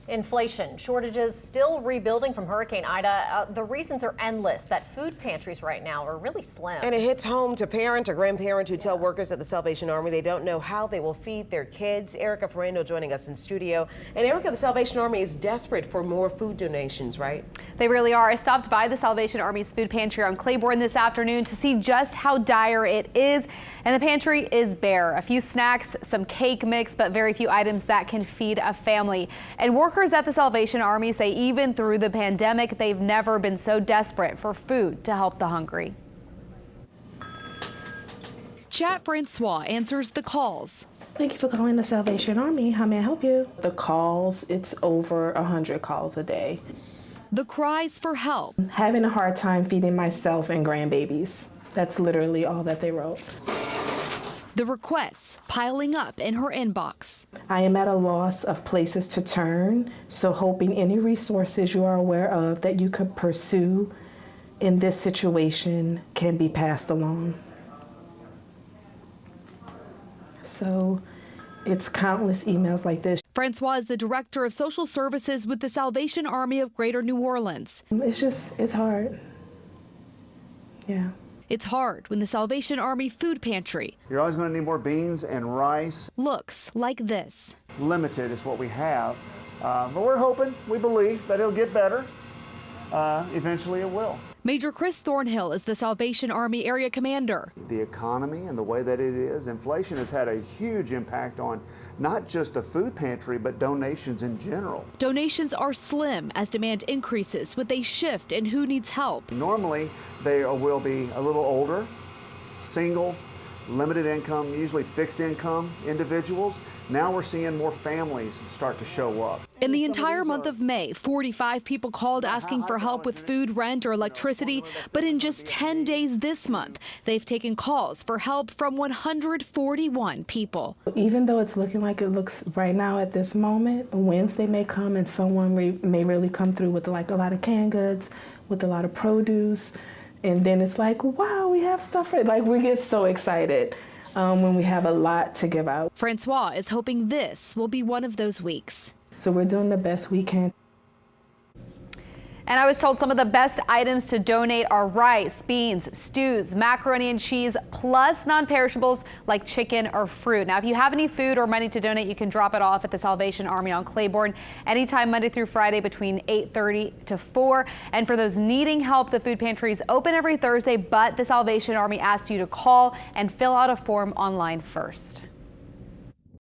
Inflation, shortages still rebuilding from Hurricane Ida. The reasons are endless that food pantries right now are really slim. And it hits home to parent or grandparent who tell workers at the Salvation Army they don't know how they will feed their kids. Erica Ferrando joining us in studio. And Erica, the Salvation Army is desperate for more food donations, right? They really are. I stopped by the Salvation Army's food pantry on Claiborne this afternoon to see just how dire it is. And the pantry is bare. A few snacks, some cake mix, but very few items that can feed a family. And workers at the Salvation Army say even through the pandemic, they've never been so desperate for food to help the hungry. Chat Francois answers the calls. Thank you for calling the Salvation Army. How may I help you? The calls, it's over 100 calls a day. The cries for help. Having a hard time feeding myself and grandbabies. That's literally all that they wrote. The requests piling up in her inbox. I am at a loss of places to turn, so hoping any resources you are aware of that you could pursue in this situation can be passed along. So it's countless emails like this. Francois is the director of social services with the Salvation Army of Greater New Orleans. It's hard. Yeah. It's hard when the Salvation Army food pantry. You're always going to need more beans and rice. Looks like this. Limited is what we have, but we're hoping, we believe that it'll get better. Eventually it will. Major Chris Thornhill is the Salvation Army area commander. The economy and the way that it is, inflation has had a huge impact on not just the food pantry, but donations in general. Donations are slim as demand increases with a shift in who needs help. Normally, they will be a little older, single, limited income, usually fixed income individuals. Now we're seeing more families start to show up. In the entire month of May, 45 people called asking for help with food, rent, or electricity. But in just 10 days this month, they've taken calls for help from 141 people. Even though it's looking like it looks right now at this moment, Wednesday may come and someone may really come through with like a lot of canned goods, with a lot of produce. And then it's like, wow, we have stuff. Like we get so excited when we have a lot to give out. Francois is hoping this will be one of those weeks. So we're doing the best we can. And I was told some of the best items to donate are rice, beans, stews, macaroni and cheese, plus non-perishables like chicken or fruit. Now, if you have any food or money to donate, you can drop it off at the Salvation Army on Claiborne anytime Monday through Friday between 8:30 to 4. And for those needing help, the food pantry is open every Thursday, but the Salvation Army asks you to call and fill out a form online first.